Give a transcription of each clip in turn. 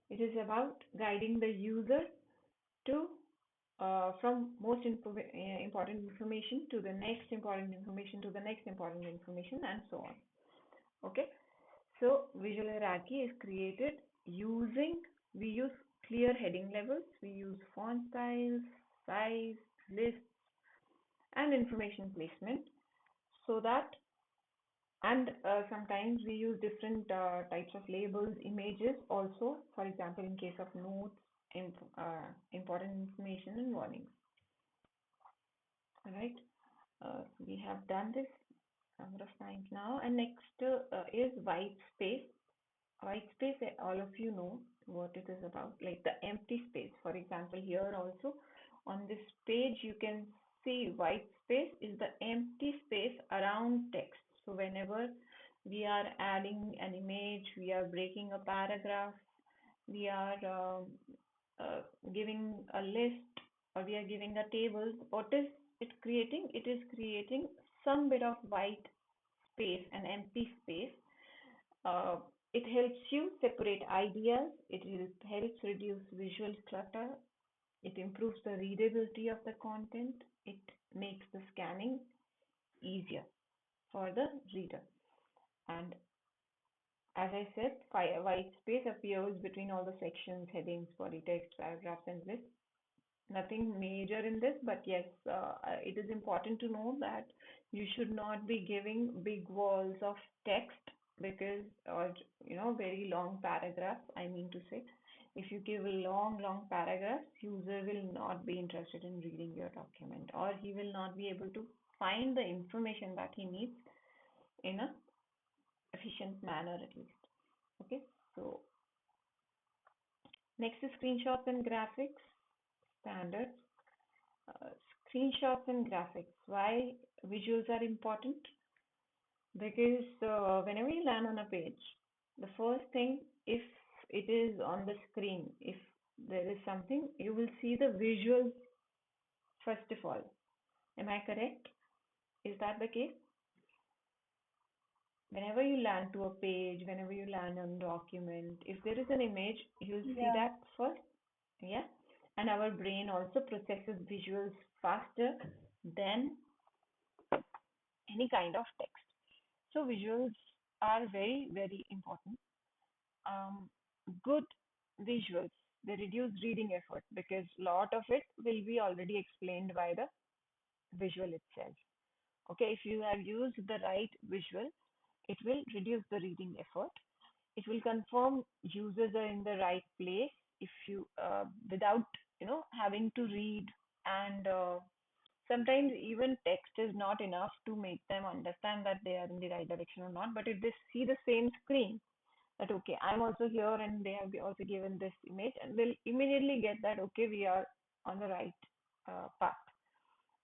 It is about guiding the user to from important information to the next important information to the next important information and so on. Okay, so visual hierarchy is created using, we use clear heading levels, we use font styles, size, lists, and information placement so that, and sometimes we use different types of labels, images also, for example, in case of notes, important information, and warnings. All right, we have done this number of times now, and next is white space. White space, all of you know what it is about, like the empty space. For example, here also on this page, you can see white space is the empty space around text. So whenever we are adding an image, we are breaking a paragraph, we are giving a list, or we are giving a table, what is it creating? It is creating some bit of white space, an empty space. Uh, it helps you separate ideas, it helps reduce visual clutter, it improves the readability of the content, it makes the scanning easier for the reader. And as I said, white space appears between all the sections, headings, body text, paragraphs, and lists. Nothing major in this, but yes, it is important to know that you should not be giving big walls of text because, or very long paragraphs, I mean to say. If you give a long paragraphs, user will not be interested in reading your document, or he will not be able to find the information that he needs in a efficient manner at least. Okay, so next is screenshots and graphics standards. Uh, Screenshots and graphics. Why visuals are important? Because whenever you land on a page, the first thing, if it is on the screen, if there is something, you will see the visuals first of all. Am I correct? Is that the case? Whenever you land to a page, whenever you land on a document, if there is an image, you'll see Yeah. that first. Yeah. And our brain also processes visuals faster than any kind of text. So visuals are very important. Um, Good visuals, they reduce reading effort because a lot of it will be already explained by the visual itself. Okay, if you have used the right visual, it will reduce the reading effort. It will confirm users are in the right place if you without having to read, and sometimes even text is not enough to make them understand that they are in the right direction or not. But if they see the same screen, that okay, I'm also here and they have also given this image, and they'll immediately get that okay, we are on the right path.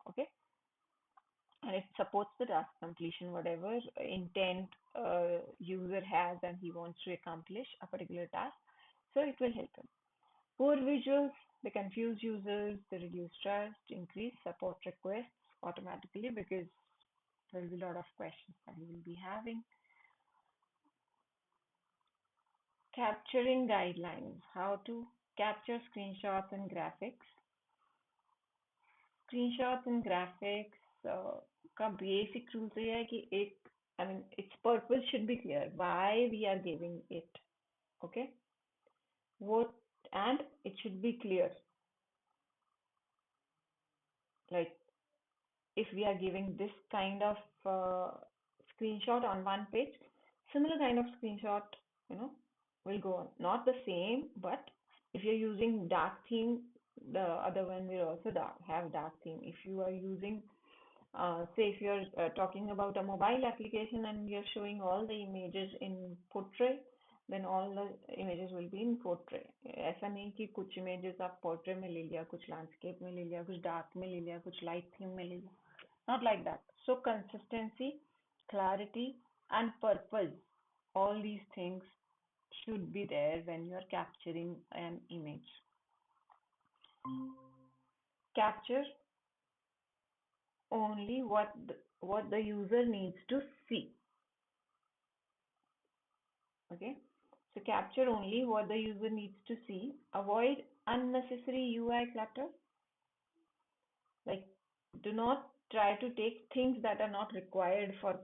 Okay, and it supports the task completion, whatever intent user has and he wants to accomplish a particular task. So it will help him. Poor visuals, they confuse users, they reduce trust, increase support requests automatically because there will be a lot of questions that you will be having. Capturing guidelines, how to capture screenshots and graphics. Screenshots and graphics का basic rule तो ये है कि एक, I mean, its purpose should be clear. Why we are giving it, okay? What, and it should be clear. Like if we are giving this kind of screenshot on one page, similar kind of screenshot, you know, will go on. Not the same, but if you're using dark theme, the other one will also have dark theme. If you are using, say, if you're talking about a mobile application and you're showing all the images in portrait, then all the images will be in portrait. ऐसा नहीं कि कुछ images आप portrait में ले लिया, कुछ landscape में ले लिया, कुछ dark में ले लिया, कुछ light theme में ले लिया. Not like that. So consistency, clarity, and purpose, all these things should be there when you are capturing an image. Capture only what the user needs to see. Okay. So capture only what the user needs to see. Avoid unnecessary UI clutter. Like, do not try to take things that are not required for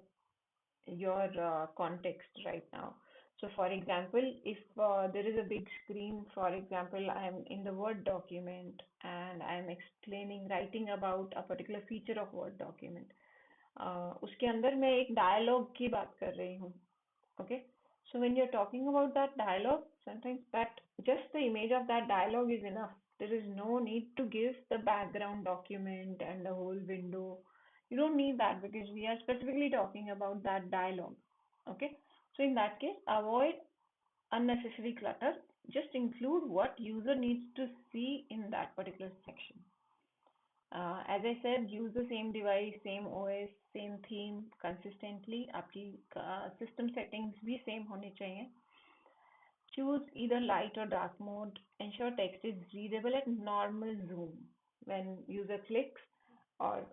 your context right now. So, for example, if there is a big screen, for example, I am in the Word document and I am explaining, writing about a particular feature of Word document. उसके अंदर मैं एक dialogue की बात कर रही हूँ. Okay. So when you're talking about that dialogue, sometimes that just the image of that dialogue is enough. There is no need to give the background document and the whole window. You don't need that because we are specifically talking about that dialogue. Okay. So in that case, avoid unnecessary clutter. Just include what user needs to see in that particular section. As I said, use the same device, same OS, same theme consistently. आपकी system settings भी same होने चाहिए. Choose either light or dark mode. Ensure text is readable at normal zoom when user clicks, or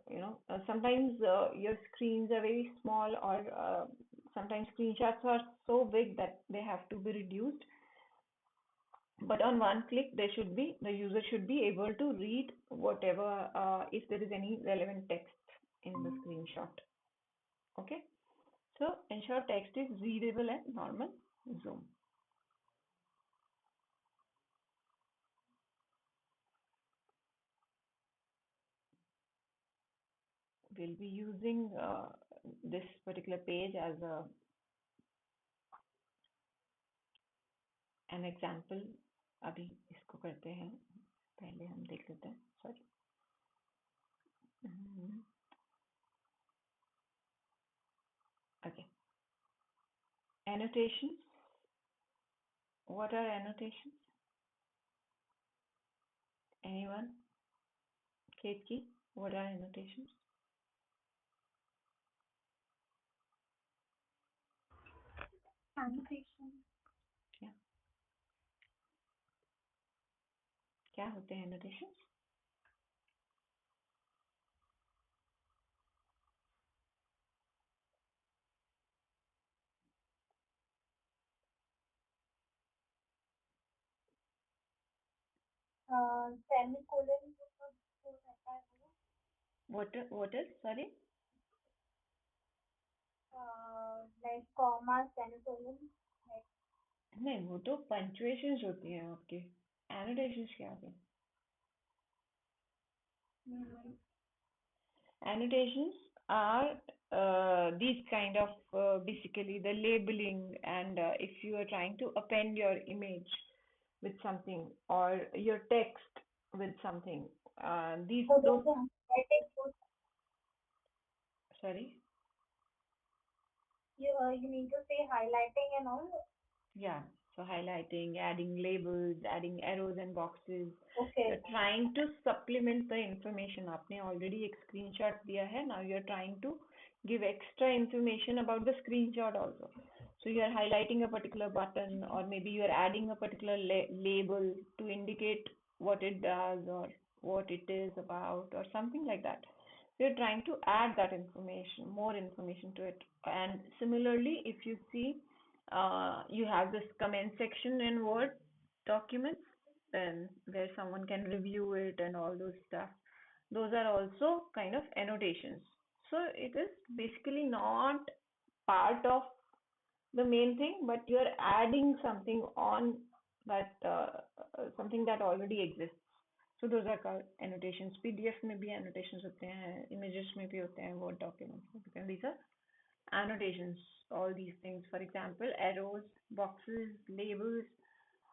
sometimes your screens are very small, or sometimes screenshots are so big that they have to be reduced. But on one click, the user should be able to read whatever, if there is any relevant text in the screenshot. Okay, so ensure text is readable at normal zoom. We'll be using this particular page as an example. अभी इसको करते हैं, पहले हम देख लेते हैं. Sorry. Okay. Annotations. What are annotations? Anyone? Ketki, what are annotations? Annotation. Yeah. क्या होते हैं annotations? Semicolon जो रहता है वो. What is? Sorry? Like comma, semicolon. Like, नहीं, वो तो punctuations होती हैं आपके. Annotations क्या होते हैं? Annotations are these kind of basically the labeling, and if you are trying to append your image with something or your text with something, these so those. those are highlighting. Sorry. You mean to say highlighting and all? Yeah, so highlighting, adding labels, adding arrows and boxes. Okay. You're trying to supplement the information. आपने already एक screenshot दिया है. Now you're trying to give extra information about the screenshot also. So you're highlighting a particular button, or maybe you're adding a particular label to indicate what it does or what it is about or something like that. So you're trying to add that information, more information to it. And similarly, if you see you have this comment section in Word documents, then where someone can review it and all those stuff. Those are also kind of annotations. So it is basically not part of the main thing, but you're adding something on that, something that already exists. So those are called annotations. PDF में भी annotations होते हैं, images में भी होते हैं, Word documents में होते हैं. These are annotations, all these things. For example, arrows, boxes, labels,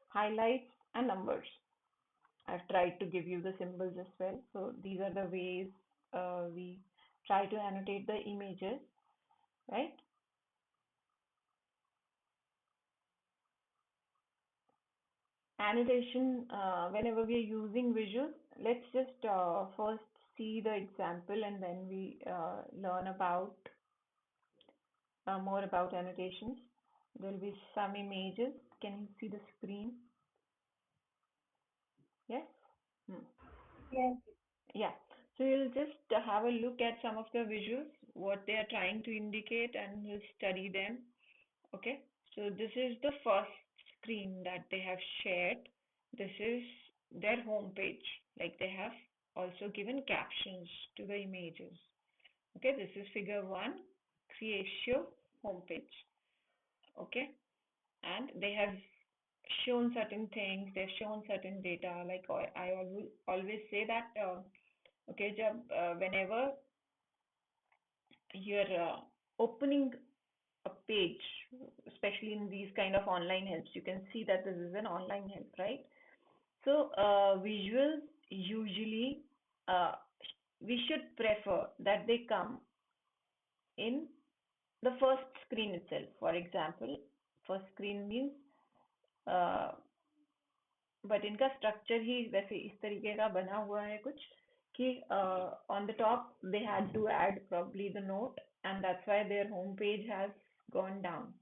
highlights, and numbers. I've tried to give you the symbols as well. So these are the ways we try to annotate the images, right? Annotation, whenever we are using visuals, let's just first see the example and then we learn about more about annotations. There will be some images. Can you see the screen? Yes? Hmm. Yes. Yeah. So you'll just have a look at some of the visuals, what they are trying to indicate, and you'll study them. Okay. So this is the first screen that they have shared. This is their home page. Like they have also given captions to the images. Okay, this is figure 1, Creatio homepage. Okay, and they have shown certain things, they've shown certain data. Like I always say that, okay, whenever you're opening a page, especially in these kind of online helps, you can see that this is an online help, right? So visuals usually, uh, we should prefer that they come in the first screen itself. For example, first screen means, but इनका structure ही वैसे इस तरीके का बना हुआ है कुछ कि on the top they had to add probably the note, and that's why their home page has gone down.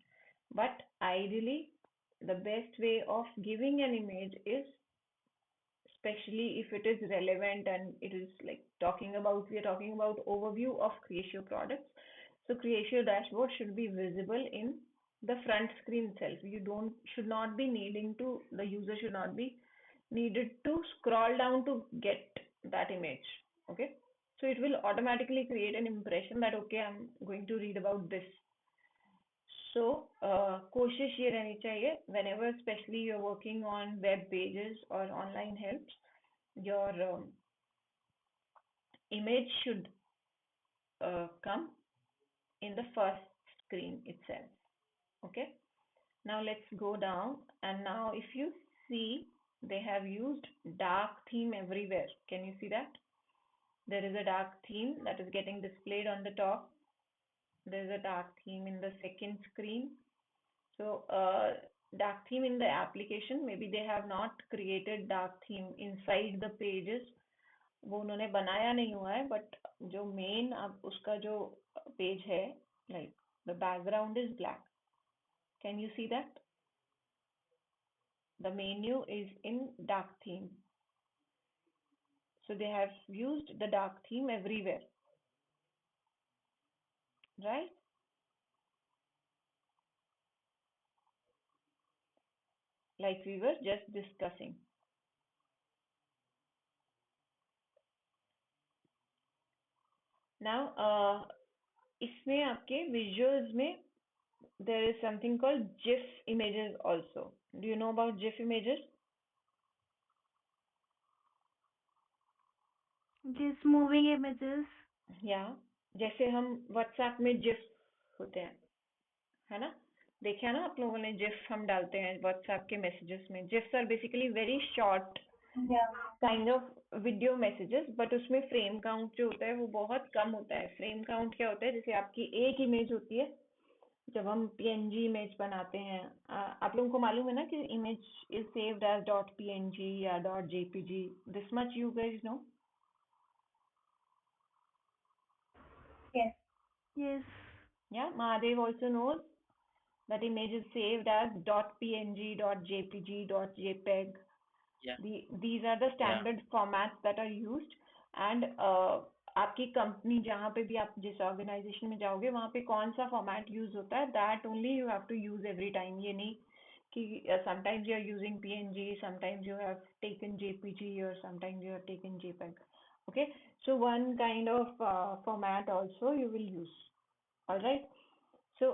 But ideally, the best way of giving an image is, especially if it is relevant and it is like we are talking about overview of Creatio products. So Creatio dashboard should be visible in the front screen itself. You don't should not be needing to The user should not be needed to scroll down to get that image. Okay, so it will automatically create an impression that okay, I'm going to read about this. So कोशिश ये रहनी चाहिए whenever especially you're working on web pages or online helps, your image should come in the first screen itself. Okay, now let's go down, and now if you see, they have used dark theme everywhere. Can you see that? There is a dark theme that is getting displayed on the top. There is a dark theme in the second screen. So dark theme in the application, maybe they have not created dark theme inside the pages. वो उन्होंने बनाया नहीं हुआ है, but जो main अब उसका जो page है, like the background is black. Can you see that? The menu is in dark theme. So they have used the dark theme everywhere, right? Like we were just discussing. Now, इसमें आपके visuals में there is something called GIF images also. Do you know about GIF images? Just moving images. Yeah, जैसे हम WhatsApp में GIF होते हैं, है ना? देखा है ना आप लोगों ने? GIF हम डालते हैं WhatsApp के messages में. GIFs are basically very short Yeah. kind of video messages, but उसमें frame count जो होता है वो बहुत कम होता है. Frame count क्या होता है? जैसे आपकी एक image होती है, जब हम PNG इमेज बनाते हैं, आप लोगों को मालूम है ना कि image is saved as .png या .jpg. This much you guys know. Yes. Yes. Yeah, Mahadev also knows that image is saved as .png, .jpg, .jpeg. Yeah. These are the standard formats that are used. And आपकी company जहाँ पे भी आप जिस organisation में जाओगे वहाँ पे कौन सा फॉर्मेट यूज होता है, that only you have to use every time. ये नहीं कि sometimes you are using PNG, sometimes you have taken JPG, or sometimes you have taken JPEG. Okay, so one kind of format also you will use. All right. So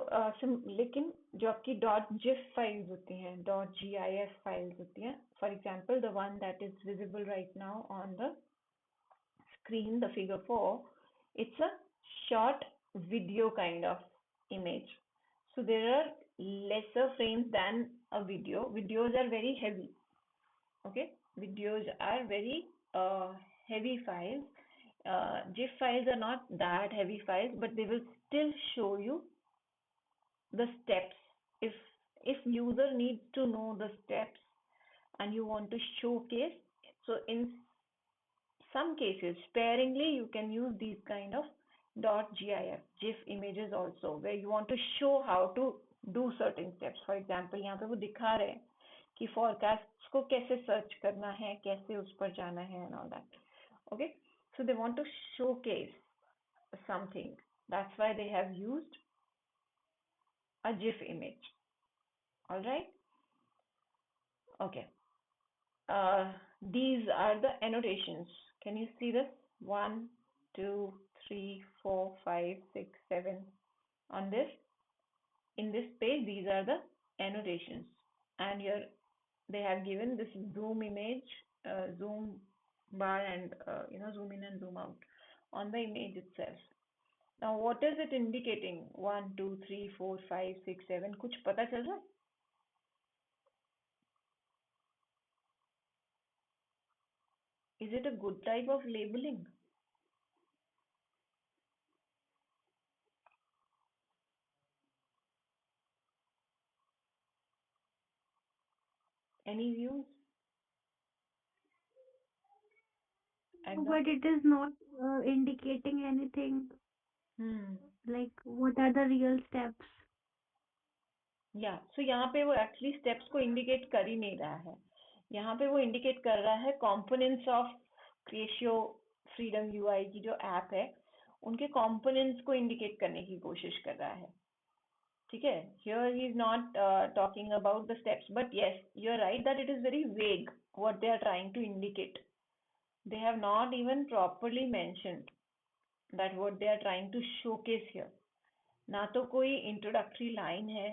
लेकिन जो आपकी .gif files होती हैं, .gif files होती हैं, for example the one that is visible right now on the screen, the figure 4, it's a short video kind of image. So there are lesser frames than a video. Videos are very heavy. Okay, videos are very heavy files. GIF files are not that heavy files, but they will still show you the steps. If user needs to know the steps and you want to showcase, so in some cases sparingly you can use these kind of .gif images also, where you want to show how to do certain steps. For example, यहाँ पे वो दिखा रहे हैं कि forecasts को कैसे search करना है, कैसे उस पर जाना है, and all that. Okay, so they want to showcase something. That's why they have used a GIF image. All right. Okay. These are the annotations. Can you see this? One, two, three, four, five, six, seven. On this, in this page, these are the annotations. And here they have given this zoom image, zoom bar, and zoom in and zoom out on the image itself. Now, what is it indicating? One, two, three, four, five, six, seven. कुछ पता चल रहा है? Is it a good type of labeling? Any views? But it is not indicating anything. Like, what are the real steps? So यहाँ पे वो actually steps को indicate कर ही नहीं रहा है. यहाँ पे वो इंडिकेट कर रहा है कंपोनेंट्स ऑफ क्रेशियो फ्रीडम यूआई की जो ऐप है उनके कंपोनेंट्स को इंडिकेट करने की कोशिश कर रहा है. ठीक है. Here he is not talking about the steps, but yes, you are right that it is very vague what they are trying to indicate. They have not even properly mentioned that what they are trying to showcase here. ना तो कोई introductory line है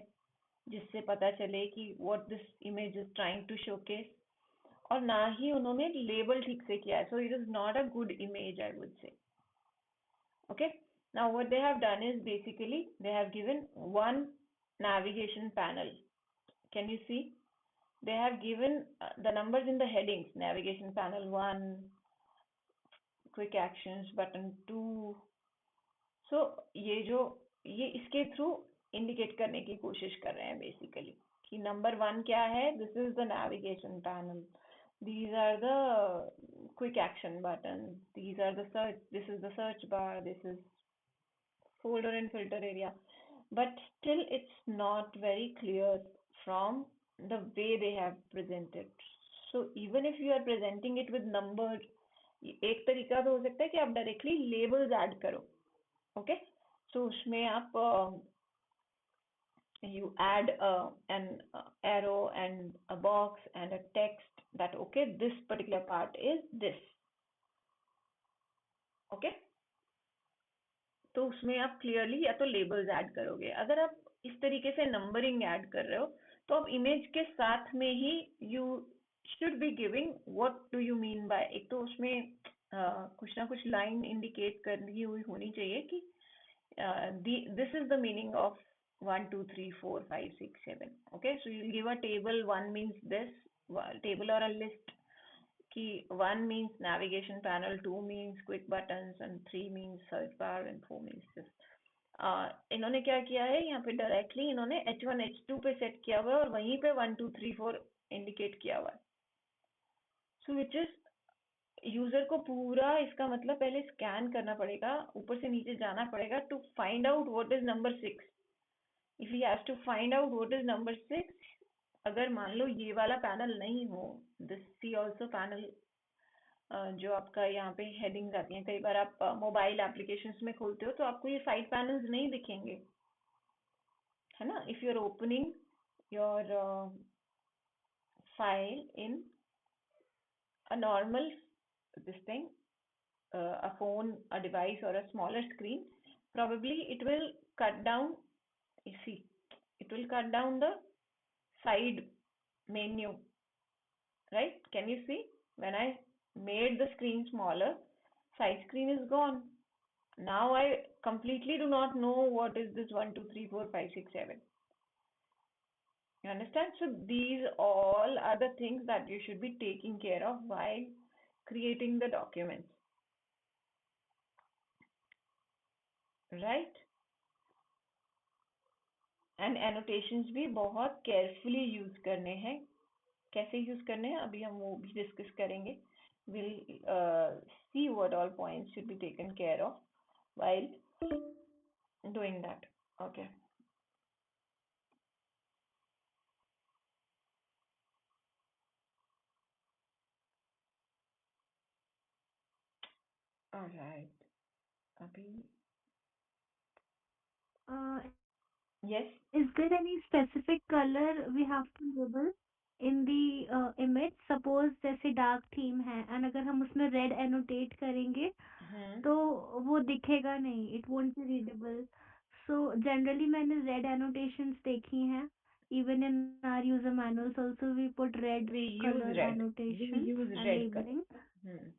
जिससे पता चले कि what this image is trying to showcase, और ना ही उन्होंने लेबल ठीक से किया है. So it is not a good image, I would say. Okay. Now what they have done is basically they have given one navigation panel. Can you see? They have given the numbers in the headings. Navigation panel 1, quick actions button 2. So ये इसके through indicate करने की कोशिश कर रहे हैं basically कि number 1 क्या है. This is the navigation panel. These are the quick action buttons. These are the search. This is the search bar. This is folder and filter area. But still, it's not very clear from the way they have presented. So even if you are presenting it with numbers, एक तरीका तो हो सकता है कि आप directly labels add करो. Okay. सो उसमें आप you add an arrow and a box and a text that okay, this particular part is this. Okay. तो उसमें आप क्लियरली या तो लेबल्स ऐड करोगे. अगर आप इस तरीके से नंबरिंग ऐड कर रहे हो तो आप इमेज के साथ में ही you should be giving what do you mean by. एक तो उसमें कुछ ना कुछ लाइन इंडिकेट करनी हुई होनी चाहिए कि this is the meaning of 1 2 3 4 5 6 7. Okay, so you'll give a table. 1 means this table or a list. Ki 1 means navigation panel, 2 means quick buttons, and 3 means search bar, and 4 means this. इन्होंने क्या किया है यहाँ पे directly इन्होंने H1 H2 पे set किया हुआ है और वहीं पे 1 2 3 4 इंडिकेट किया हुआ है. सो विच इज यूजर को पूरा इसका मतलब पहले स्कैन करना पड़ेगा, ऊपर से नीचे जाना पड़ेगा to find out what is number 6. If he has to find out what is number 6, अगर मान लो ये वाला पैनल नहीं हो, दिस सी ऑल्सो पैनल जो आपका यहाँ पे हेडिंग्स आती हैं, कई बार आप मोबाइल एप्लीकेशंस में खोलते हो तो आपको ये साइड पैनल्स नहीं दिखेंगे, है ना. If you are opening your file in a normal this thing, a phone, a device, or a smaller screen, probably it will cut down. You see, it will cut down the side menu, right? Can you see? When I made the screen smaller, side screen is gone. Now I completely do not know what is this 1 2 3 4 5 6 7. You understand? So these all are the things that you should be taking care of while creating the documents, right? And annotations भी बहुत carefully use करने हैं. कैसे use करने हैं अभी हम वो भी डिस्कस करेंगे. Will see what all points should be taken care of while doing that. Okay. Alright. अभी Uh, yes. is there any specific color we have to label? In the image, suppose जैसे dark theme है and अगर हम उसमें red annotate करेंगे हम्म तो वो दिखेगा नहीं, it won't be readable. So generally मैंने रेड एनोटेशंस देखी हैं, even in our user manuals also we put red we use colour red we annotations use and red color labelling.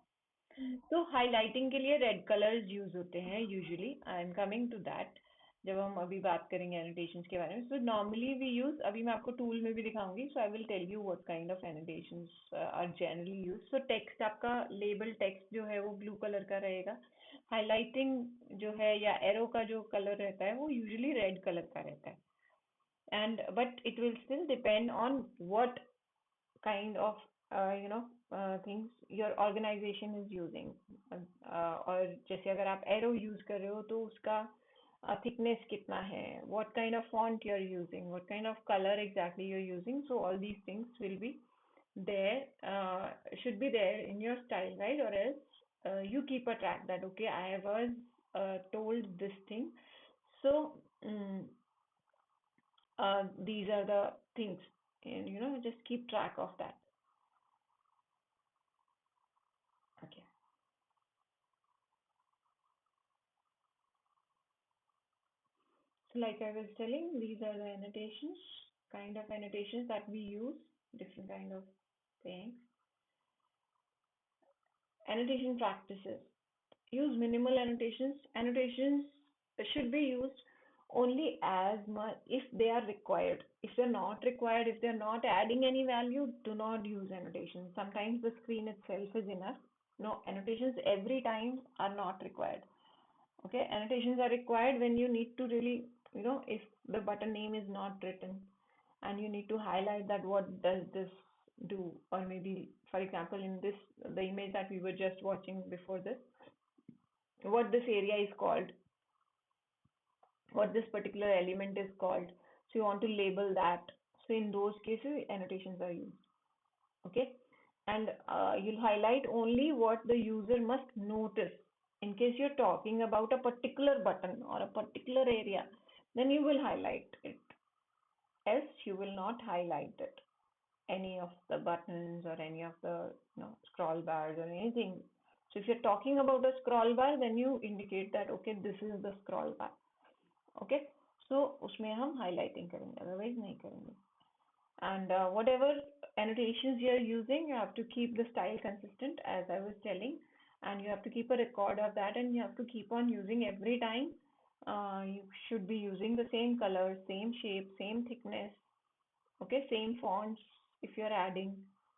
तो हाइलाइटिंग के लिए रेड कलर्स यूज होते हैं usually. I am coming to that जब हम अभी बात करेंगे एनोटेशंस के बारे में। सो नॉर्मली वी यूज, अभी मैं आपको टूल में भी दिखाऊंगी, so I will tell you what kind of annotations are generally use. So text, आपका लेबल टेक्स्ट जो है वो ब्लू कलर का रहेगा। हाइलाइटिंग जो है या एरो का जो कलर रहता है वो यूजुअली रेड कलर का रहता है। and but it will still depend on what kind of things your organization is using। और जैसे अगर आप एरो यूज कर रहे हो तो उसका thickness कितना है, what kind of font you're using, what kind of color exactly you're using, so all these things will be there, should be there in your style guide, or else you keep a track that okay, I was told this thing, so these are the things, and just keep track of that. Okay. So like I was telling, these are the annotations, kind of annotations that we use, different kind of things. Annotation practices. Use minimal annotations. Annotations should be used only as much if they are required. If they're not required, if they're not adding any value, do not use annotations. Sometimes the screen itself is enough. No, annotations every time are not required. Okay, annotations are required when you need to really, if the button name is not written and you need to highlight that what does this do, or maybe for example in this, the image that we were just watching before this, what this area is called, what this particular element is called, so you want to label that. So in those cases annotations are used. Okay, and you'll highlight only what the user must notice. In case you're talking about a particular button or a particular area, then you will highlight it, else you will not highlight it, any of the buttons or any of the scroll bars or anything. So if you're talking about a scroll bar, then you indicate that okay, this is the scroll bar. Okay, so उसमें हम highlighting करेंगे, otherwise नहीं करेंगे. And whatever annotations you're using, you have to keep the style consistent, as I was telling, and you have to keep a record of that, and you have to keep on using every time. You should be using the same color, same shape, same thickness, okay, same fonts if you're adding.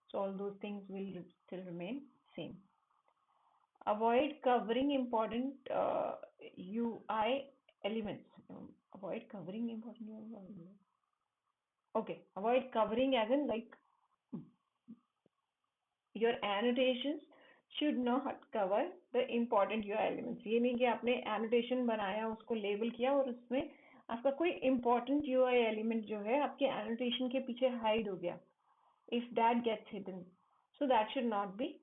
So all those things will still remain same. Avoid covering important UI elements. Avoid covering important UI elements. Okay, avoid covering as in like your annotations should not cover the important UI elements. ये नहीं कि आपने annotation बनाया, उसको label किया और उसमें आपका कोई important UI element जो है आपके annotation के पीछे hide हो गया. If that gets hidden, so that should not be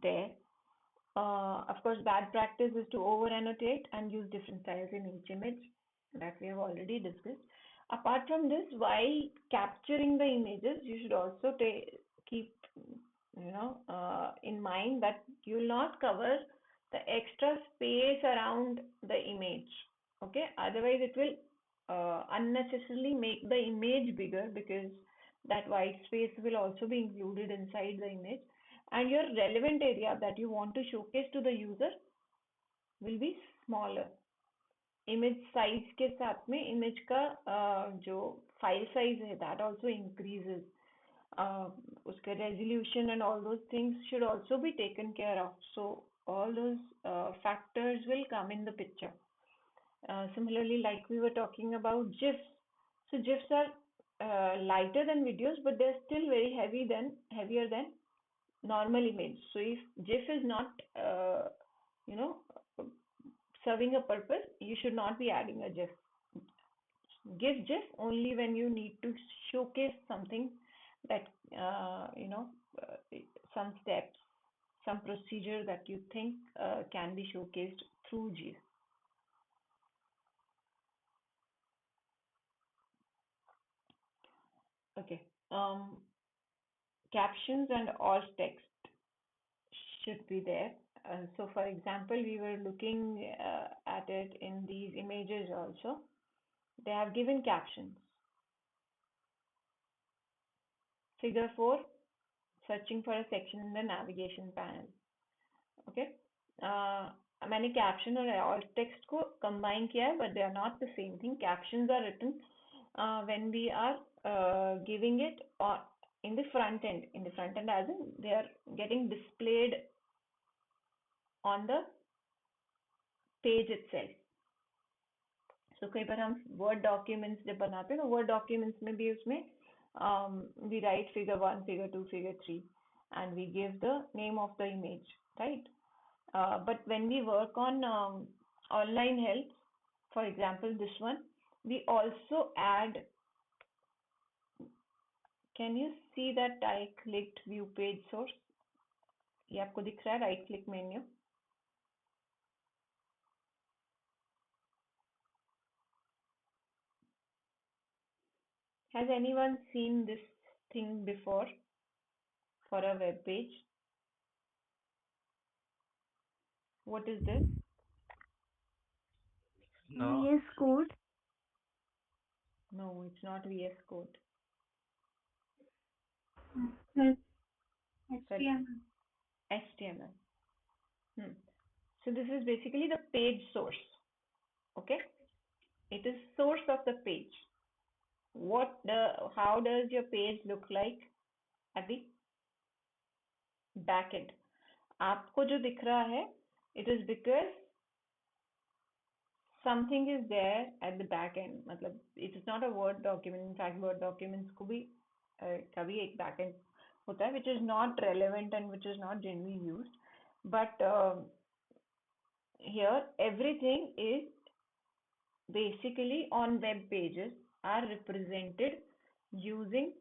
there. Of course, bad practice is to over annotate and use different styles in each image, that we have already discussed. Apart from this, while capturing the images, you should also keep in mind that you will not cover the extra space around the image. Okay, otherwise it will unnecessarily make the image bigger, because that white space will also be included inside the image, and your relevant area that you want to showcase to the user will be smaller. Image size के साथ में image का जो file size है that also increases. उसका resolution and all those things should also be taken care of. So all those factors will come in the picture. Similarly, like we were talking about GIFs. So GIFs are lighter than videos, but they're still very heavier than normal image. So if GIF is not, you know, serving a purpose, you should not be adding a GIF. Give GIF only when you need to showcase something that, some steps, some procedure that you think can be showcased through GIF. Okay. um, captions and alt text should be there. So for example, we were looking at it in these images also. They have given captions. Figure 4, searching for a section in the navigation panel. Okay. मैंने caption और alt text को combine किया है, but they are not the same thing. Captions are written when we are giving it in the front end. In the front end, as in they are getting displayed on the page itself. So कई बार हम word documents जब बनाते हैं, तो word documents में भी उसमें we write figure 1, figure 2, figure 3, and we give the name of the image, right? But when we work on online help, for example, this one, we also add. Can you see that I clicked view page source? ये आपको दिख रहा है right click menu? Has anyone seen this thing before for a web page? What is this? No. VS Code. No, it's not VS Code. Yes. Sorry. HTML. So this is basically the page source. Okay, it is source of the page. How does your page look like at the back end? आपको जो दिख रहा है, it is because something is there at the back end. मतलब it is not a Word document. In fact, Word documents को भी कभी एक back end होता है, which is not relevant and which is not generally used. But here everything is basically on web pages are represented using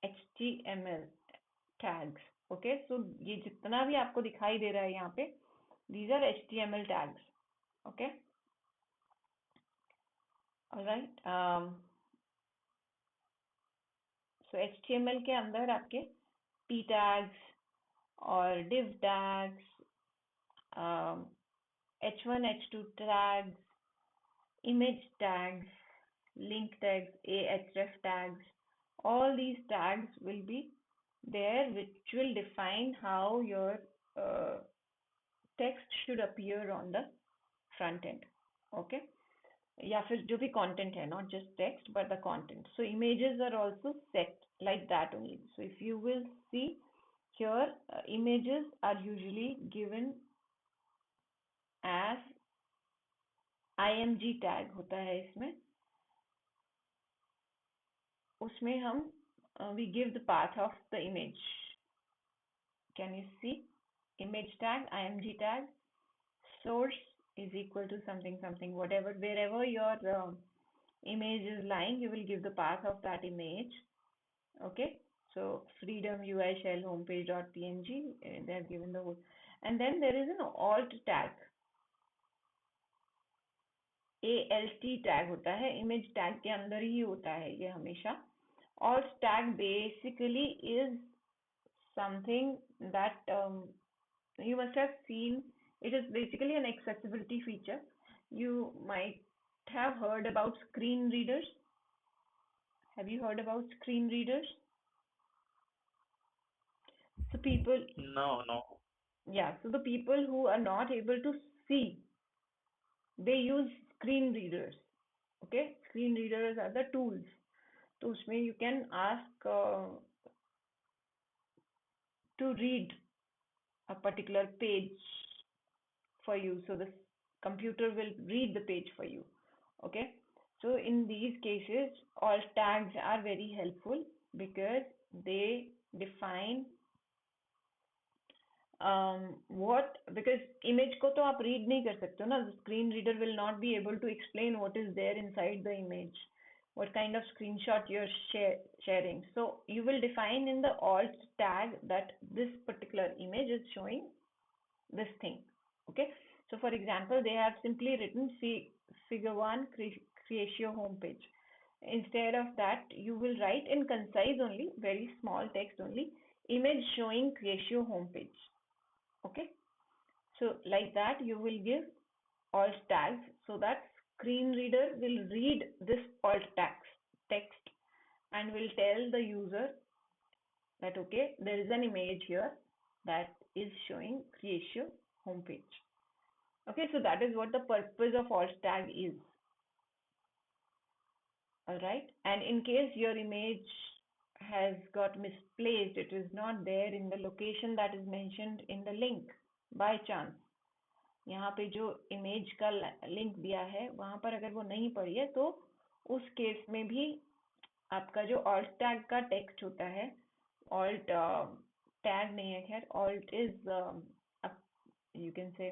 HTML tags. Okay, so ये जितना भी आपको दिखाई दे रहा है यहाँ पे, these are HTML tags. Okay, all right. So HTML के अंदर आपके p tags और div tags, h1 h2 tags, image tags, link tags, ahref tags, all these tags will be there, which will define how your text should appear on the front end. Okay, या फिर जो भी content है, not just text but the content. So images are also set like that only. So if you will see here, images are usually given as img tag होता है इसमें. उसमें हम we give the path of the image. Can you see? Image tag, img tag, source is equal to something something, whatever, wherever your image is lying, you will give the path of that image. Okay, so freedom UI shell homepage.png, they have given the whole, and then there is an alt tag. alt tag होता है, image tag के अंदर ही होता है ये हमेशा. Alt tag basically is something that you must have seen. It is basically an accessibility feature. You might have heard about screen readers. Have you heard about screen readers? So people, No. yeah, so the people who are not able to see, they use screen readers. Okay, screen readers are the tools. So उसमें you can ask to read a particular page for you, so the computer will read the page for you. Okay, so in these cases alt tags are very helpful because they define what, because image को तो आप read नहीं कर सकते हो ना. The screen reader will not be able to explain what is there inside the image, what kind of screenshot you're sharing. So you will define in the alt tag that this particular image is showing this thing. Okay, so for example, they have simply written figure 1 create your homepage. Instead of that, you will write in concise only, very small text only, image showing Creatio homepage. Okay, so like that you will give alt tags so that screen reader will read this alt text and will tell the user that okay, there is an image here that is showing Creatio homepage. Okay, so that is what the purpose of alt tag is. All right, and in case your image has got misplaced, it is not there in the location that is mentioned in the link by chance, यहाँ पे जो image का link दिया है वहां पर अगर वो नहीं पड़ी है तो उस केस में भी आपका जो ऑल्ट टैग का टेक्स्ट होता है, ऑल्ट टैग नहीं है खैर, alt is you can say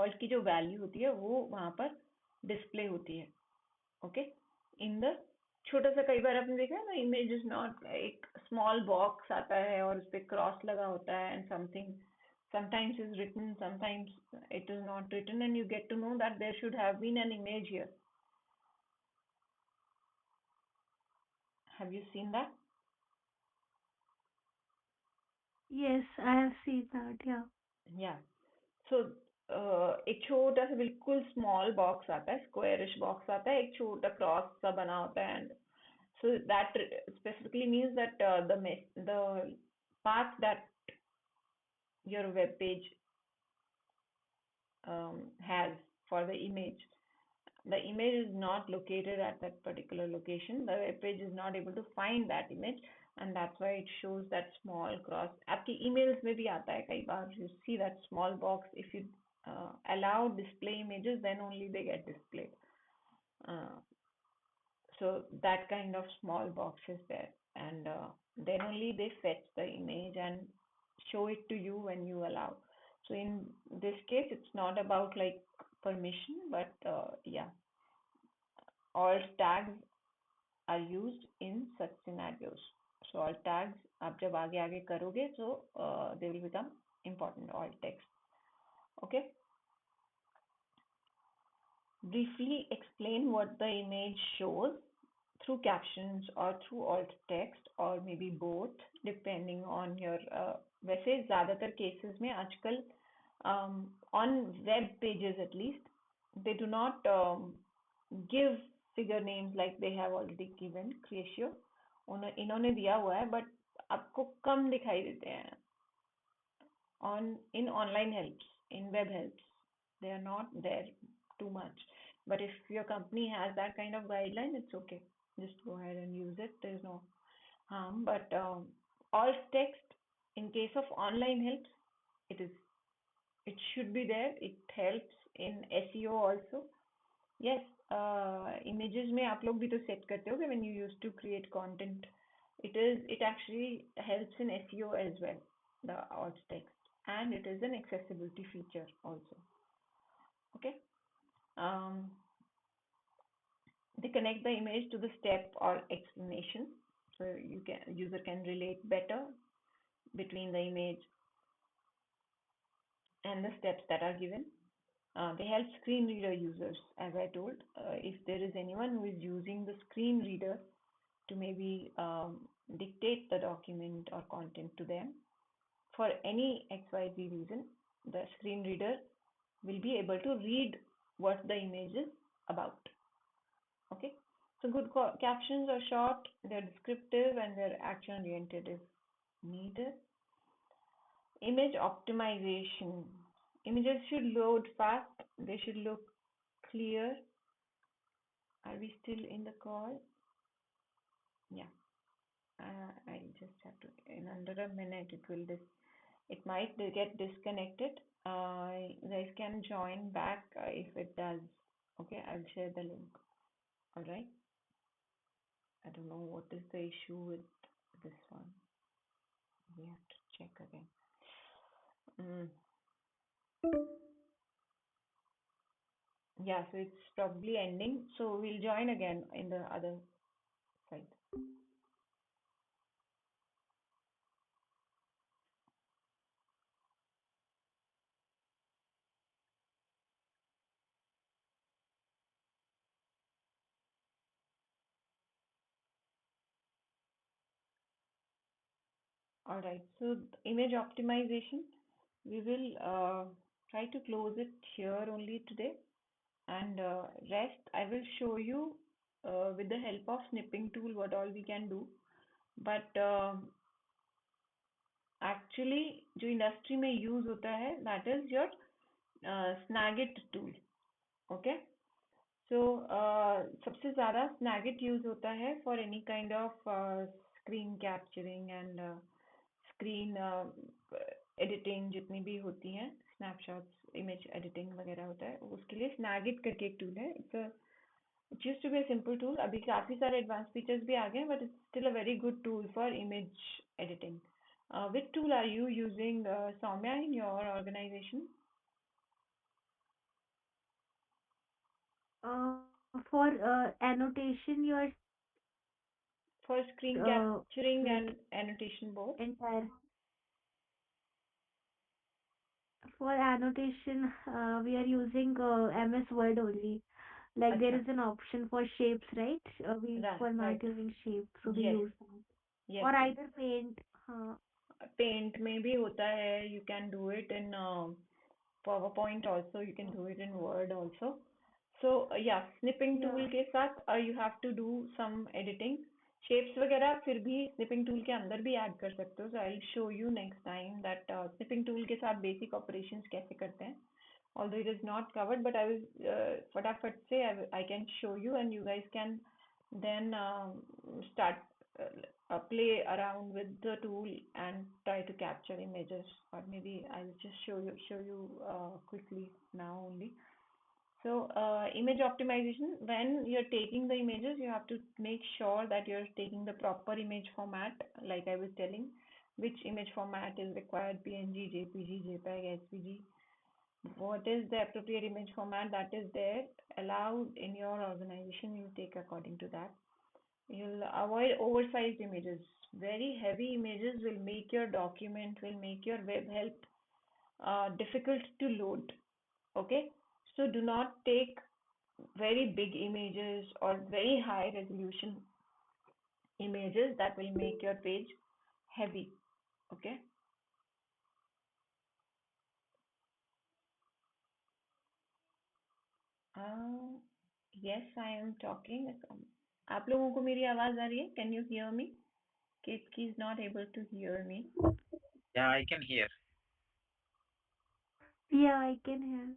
alt की जो वैल्यू होती है वो वहां पर डिस्प्ले होती है. ओके, इन द छोटा सा, कई बार आपने देखा है ना, इमेज इज नॉट, एक स्मॉल बॉक्स आता है और उस पे क्रॉस लगा होता है and something sometimes is written, sometimes it is not written, and you get to know that there should have been an image here. Have you seen that? Yes, I have seen that. Yeah. Yeah. So एक छोटा सा बिल्कुल small box आता है, squarish box आता है, एक छोटा क्रॉस सा बना होता है, and so that specifically means that the path that your web page has for the image is not located at that particular location. The web page is not able to find that image, and that's why it shows that small cross. आपकी emails में भी आता है कई बार, you see that small box. If you allow display images, then only they get displayed. So that kind of small box is there, and then only they fetch the image and show it to you when you allow. So in this case, it's not about like permission, but yeah, all tags are used in such scenarios. So all tags आप जब आगे आगे करोगे, so they will become important, all text. Okay. Briefly explain what the image shows through captions or through alt text or maybe both, depending on your वैसे ज़्यादातर cases में आजकल on web pages at least, they do not give figure names like they have already given Creatio. इन्होंने दिया हुआ है but आपको कम दिखाई देते हैं in online helps, in web helps. They are not there too much. But if your company has that kind of guideline, it's okay. Just go ahead and use it. There's no harm. But alt text, in case of online helps, it should be there. It helps in SEO also. Yes, images में आप लोग भी तो set करते हो when you used to create content. It actually helps in SEO as well, the alt text, and it is an accessibility feature also. Okay. They connect the image to the step or explanation, so user can relate better between the image and the steps that are given. They help screen reader users, as I told. If there is anyone who is using the screen reader to maybe dictate the document or content to them for any XYZ reason, the screen reader will be able to read what the image is about. Okay, so good captions are short, they're descriptive, and they're action oriented if needed. Image optimization. Images should load fast, they should look clear. Are we still in the call? Yeah. I just have to, in under a minute it might get disconnected. You guys can join back if it does. Okay, I'll share the link. All right. I don't know what is the issue with this one. We have to check again. Yeah, so it's probably ending. So we'll join again in the other side. All right. So image optimization, we will try to close it here only today, and rest I will show you with the help of snipping tool what all we can do. But actually जो industry में use होता है that is your Snagit tool. Okay. So सबसे ज़्यादा Snagit use होता है for any kind of screen capturing and screen editing जितनी भी होती हैं, स्नैपशॉट्स, इमेज एडिटिंग वगैरह होता है, उसके लिए स्नैगिट करके एक टूल है. It used to be a simple tool. अभी काफी सारे एडवांस फीचर्स भी आ गए हैं, but it's still a very good tool for image editing. Which tool are you using, Soumya, in your organization? For annotation, you are For screen capturing like and annotation both? entire. For annotation, we are using MS Word only. Like there अच्छा. is an option for shapes, right? We Right, format right. using shapes, so we Yes, use that. yes, Or yes. either Paint. Paint में भी होता है. You can do it in PowerPoint also. You can do it in Word also. So yeah, snipping tool Yeah. के साथ you have to do some editing. Shapes वगैरह फिर भी snipping tool के अंदर भी add कर सकते हो. So I'll show you next time that snipping tool के साथ basic operations कैसे करते हैं. Although it is not covered, but I will फटाफट से I can show you, and you guys can then start play around with the tool and try to capture images. Or maybe I'll just show you quickly now only. So image optimization, when you're taking the images, you have to make sure that you're taking the proper image format, like I was telling, which image format is required: PNG, JPG, JPEG, SVG. What is the appropriate image format that is there allowed in your organization, you take according to that. You'll avoid oversized images. Very heavy images will make your document, will make your web help difficult to load. Okay, so do not take very big images or very high resolution images that will make your page heavy. Okay. Uh, yes, I am talking. आप लोगों को मेरी आवाज आ रही है? Can you hear me? Ketki is not able to hear me. Yeah, I can hear. Yeah, I can hear.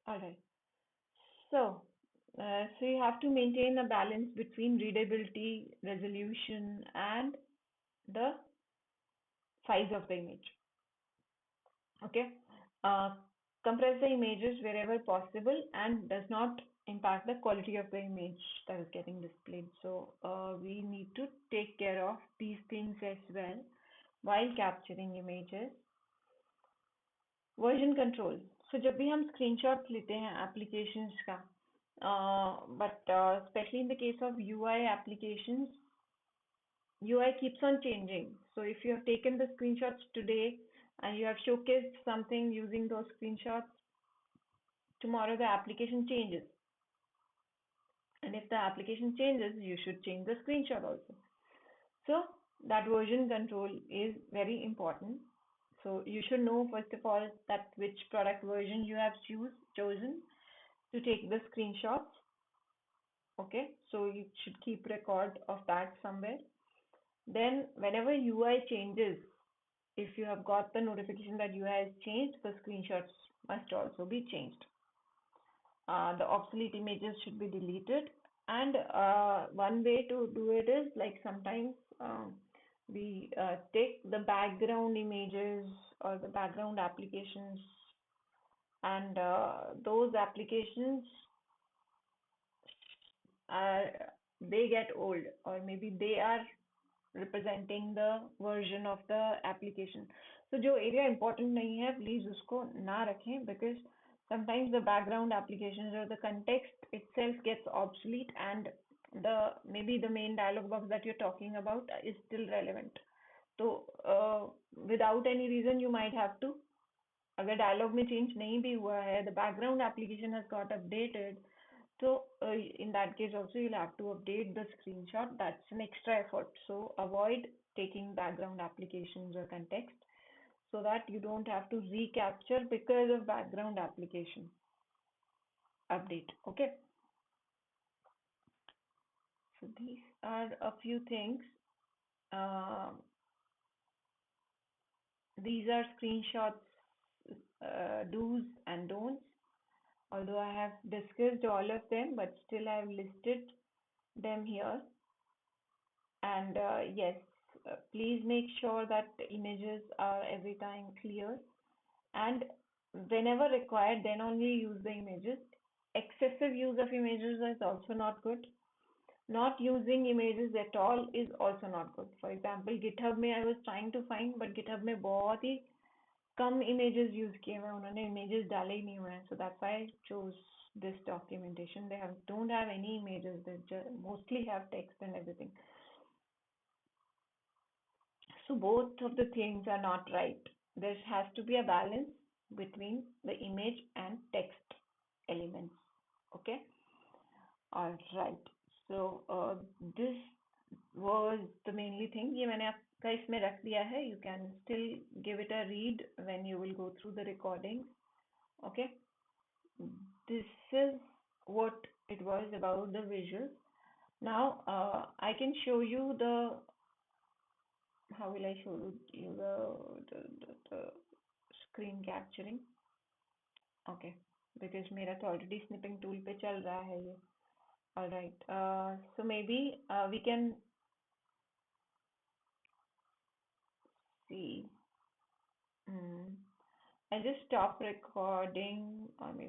All right. So you have to maintain a balance between readability, resolution, and the size of the image. Okay. Uh, Compress the images wherever possible and does not impact the quality of the image that is getting displayed. So we need to take care of these things as well while capturing images. Version control. So जब भी हम screenshot लेते हैं applications का, but specially in the case of UI applications, UI keeps on changing. So if you have taken the screenshots today and you have showcased something using those screenshots, tomorrow the application changes. And if the application changes, you should change the screenshot also. So that version control is very important. So you should know first of all that which product version you have chosen to take the screenshots. Okay, so you should keep record of that somewhere. Then whenever UI changes, if you have got the notification that UI has changed, the screenshots must also be changed. The obsolete images should be deleted. And one way to do it is like sometimes we take the background images or the background applications, and those applications are they get old, or maybe they are representing the version of the application. So जो area important नहीं है, please उसको ना रखें, because sometimes the background applications or the context itself gets obsolete, and the maybe the main dialog box that you're talking about is still relevant. So without any reason you might have to, अगर dialogue में change नहीं भी हुआ है, the background application has got updated, so in that case also you'll have to update the screenshot. That's an extra effort. So avoid taking background applications or context so that you don't have to recapture because of background application update. Okay. So these are a few things. Um these are screenshots, do's and don'ts. Although I have discussed all of them, but still I have listed them here. And yes, please make sure that the images are every time clear, and whenever required, then only use the images. Excessive use of images is also not good. Not using images at all is also not good. For example, GitHub में I was trying to find, but GitHub में बहुत ही कम images use किए हुए हैं, उन्होंने images डाले ही नहीं हुए हैं. So that's why I chose this documentation. They don't have any images. They mostly have text and everything. So both of the things are not right. There has to be a balance between the image and text elements. Okay. All right. So this was the mainly thing. ये मैंने आपका इसमें रख दिया है. You can still give it a read when you will go through the recording. Okay. This is what it was about the visuals. Now I can show you the, how will I show you the screen capturing? Okay, because मेरा तो already snipping tool पे चल रहा है ये. All right. So maybe we can see. I just stop recording, or maybe